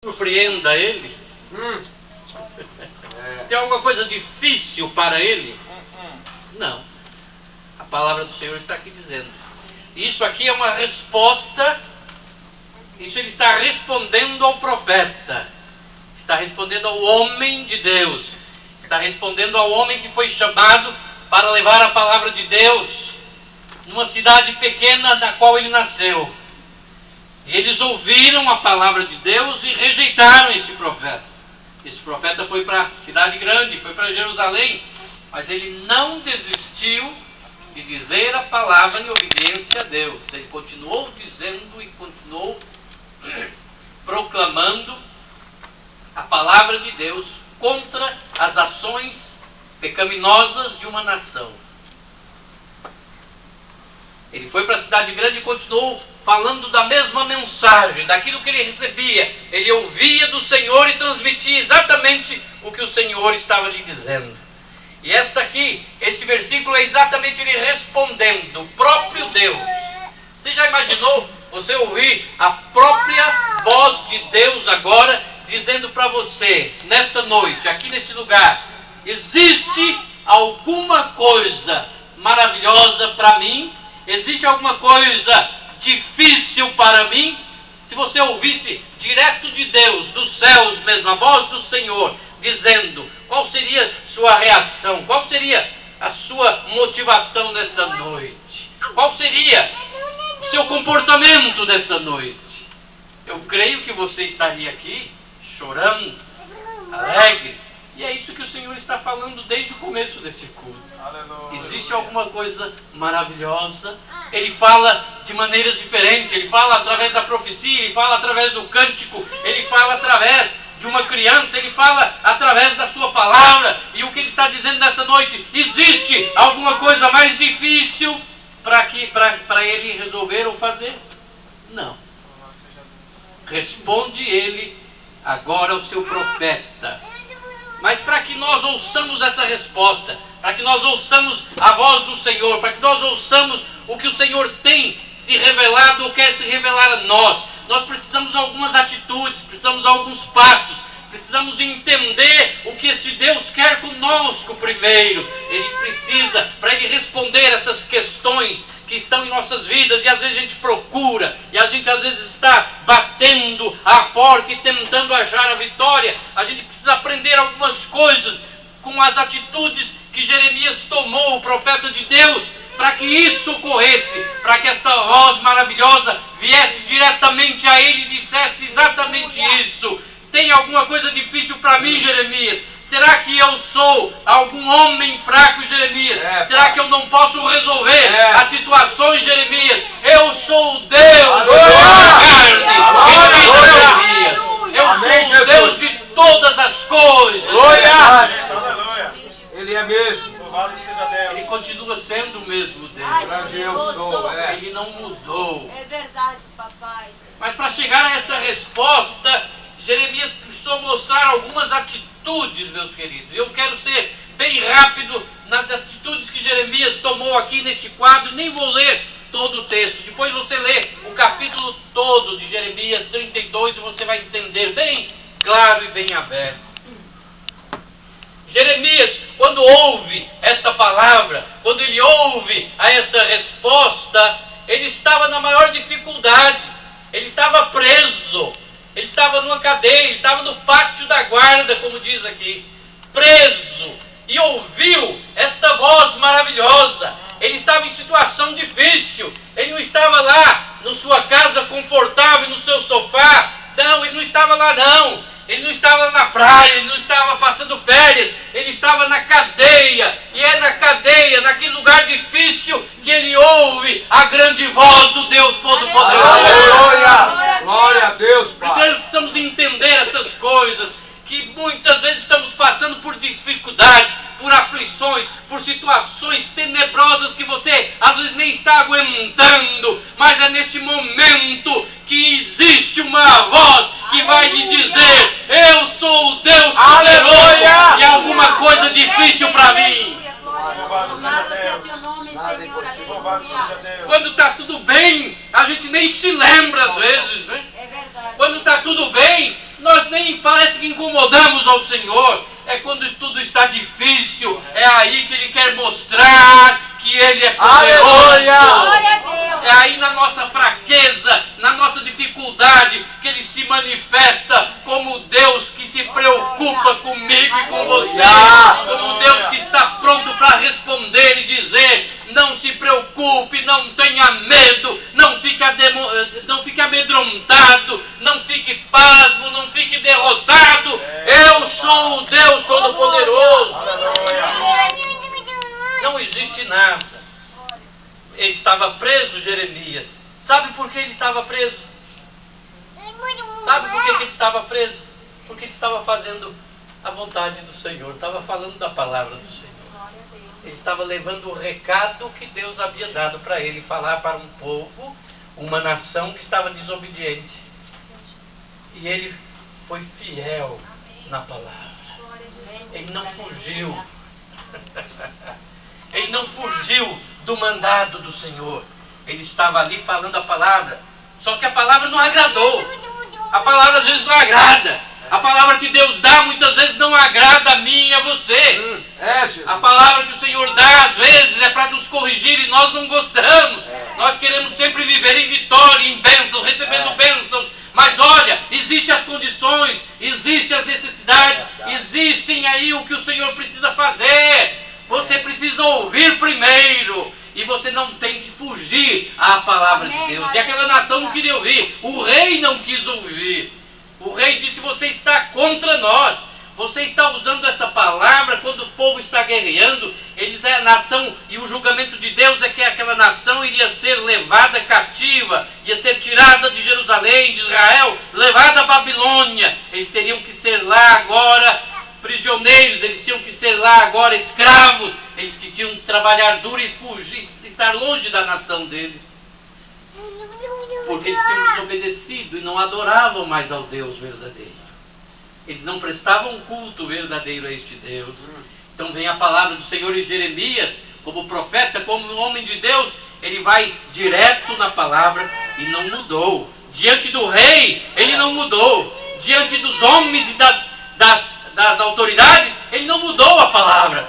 surpreenda ele? Tem alguma coisa difícil para ele? Não. A palavra do Senhor está aqui dizendo. Isso aqui é uma resposta. Isso ele está respondendo ao profeta. Está respondendo ao homem de Deus. Está respondendo ao homem que foi chamado para levar a palavra de Deus numa cidade pequena da qual ele nasceu. E eles ouviram a palavra de Deus e rejeitaram esse profeta. Esse profeta foi para a cidade grande, foi para Jerusalém, mas ele não desistiu de dizer a palavra em obediência a Deus. Ele continuou dizendo e continuou proclamando a palavra de Deus contra as ações pecaminosas de uma nação. Ele foi para a cidade grande e continuou falando da mesma mensagem, daquilo que ele recebia. Ele ouvia do Senhor e transmitia exatamente o que o Senhor estava lhe dizendo. E esse versículo é exatamente ele respondendo, o próprio Deus. Você já imaginou você ouvir a própria voz de Deus agora dizendo para você, nesta noite, aqui nesse lugar: existe alguma coisa maravilhosa para mim? Existe alguma coisa difícil para mim? Se você ouvisse direto de Deus, dos céus mesmo, a voz do Senhor, dizendo, qual seria sua reação? Qual seria a sua motivação nessa noite? Qual seria o seu comportamento nessa noite? Eu creio que você estaria aqui chorando, alegre. E é isso que o Senhor está falando desde o começo desse culto. Aleluia. Existe alguma coisa maravilhosa. Ele fala de maneiras diferentes. Ele fala através da profecia, ele fala através do cântico, ele fala através de uma criança, ele fala através da sua palavra. E o que ele está dizendo nessa noite? Existe alguma coisa mais difícil para ele resolver ou fazer? Não. Responde ele agora ao seu profeta. Mas para que nós ouçamos essa resposta, para que nós ouçamos a voz do Senhor, para que nós ouçamos o que o Senhor tem se revelado ou quer se revelar a nós, nós precisamos de algumas atitudes, precisamos de alguns passos, precisamos entender o que esse Deus quer conosco primeiro. Ele precisa, para ele responder essas questões que estão em nossas vidas, e às vezes a gente procura, e a gente às vezes está batendo a porta e tentando achar a vitória. A gente precisa aprender algumas coisas com as atitudes que Jeremias tomou, o profeta de Deus, para que isso ocorresse, para que essa voz maravilhosa viesse diretamente a ele e dissesse exatamente isso. Tem alguma coisa difícil para mim, Jeremias? Será que eu sou algum homem fraco, Jeremias? Será que eu não posso resolver as situações, Jeremias? Eu sou o Deus Jeremias. Eu sou o Deus de todas as coisas. Aleluia. Ele é mesmo. Ele continua sendo o mesmo Deus. Eu sou, Ele não mudou. É verdade, papai. Mas para chegar a essa resposta, Jeremias precisou mostrar algumas atitudes, meus queridos. Eu quero ser bem rápido nas atitudes que Jeremias tomou aqui neste quadro. Nem vou ler todo o texto. Depois você lê o capítulo todo de Jeremias 32 e você vai entender bem claro e bem aberto. Jeremias, quando ouve esta palavra, quando ele ouve a essa resposta, ele estava na maior dificuldade. Ele estava preso. Ele estava numa cadeia, ele estava no pátio da guarda, como diz aqui, preso, e ouviu esta voz maravilhosa. Ele estava em situação difícil, ele não estava lá na sua casa confortável, no seu sofá, não, ele não estava lá não, ele não estava na praia, ele não estava passando férias, ele estava na cadeia, e é na cadeia, naquele lugar difícil, que ele ouve a grande voz do Deus Todo-Poderoso. Aleluia! Glória a Deus, Pai. Então precisamos entender essas coisas, que muitas vezes estamos passando por dificuldades, por aflições, por situações tenebrosas que você às vezes nem está aguentando, mas é nesse momento que existe uma voz que vai lhe dizer: eu sou o Deus Poderoso e alguma coisa difícil para mim. Quando está tudo bem, a gente nem se lembra às vezes, né? Quando está tudo bem, nós incomodamos ao Senhor, é quando tudo está difícil, é aí que Ele quer mostrar que Ele é poderoso. É aí na nossa fraqueza, na nossa dificuldade, que Ele se manifesta como Deus que se preocupa comigo e com você, como Deus que está pronto para responder e dizer: não se preocupe, não tenha medo, não fique amedrontado, não fique pasmo, não fique derrotado. Eu sou o Deus Todo-Poderoso. Não existe nada. Ele estava preso, Jeremias. Sabe por que ele estava preso? Sabe por que ele estava preso? Porque ele estava fazendo a vontade do Senhor, estava falando da palavra do Senhor. Ele estava levando o recado que Deus havia dado para ele falar para um povo, uma nação que estava desobediente. E ele foi fiel na palavra. Ele não fugiu. Ele não fugiu do mandado do Senhor. Ele estava ali falando a palavra. Só que a palavra não agradou. A palavra às vezes não agrada. A palavra que Deus dá muitas vezes não agrada a mim e a você. A palavra que o Senhor dá às vezes é para nos corrigir e nós não gostamos. Nós queremos sempre viver em vitória, em bênçãos, recebendo bênçãos. Mas olha, existem as condições, existem as necessidades, existem aí o que o Senhor precisa fazer. Você precisa ouvir primeiro. E você não tem que fugir à palavra de Deus. E aquela nação não queria ouvir. O rei não quis ouvir. O rei disse: você está contra nós. Você está usando essa palavra quando o povo está guerreando. Eles é a nação, e o julgamento de Deus é que aquela nação iria ser levada cativa, ia ser tirada de Jerusalém, de Israel, levada à Babilônia. Eles teriam que ser lá agora prisioneiros, eles tinham que ser lá agora escravos, eles que tinham que trabalhar duro e fugir, estar longe da nação deles. Porque eles tinham desobedecido e não adoravam mais ao Deus verdadeiro. Eles não prestavam culto verdadeiro a este Deus. Então vem a palavra do Senhor em Jeremias, como profeta, como um homem de Deus, ele vai direto na palavra e não mudou. Diante do rei, ele não mudou. Diante dos homens e das autoridades, ele não mudou a palavra.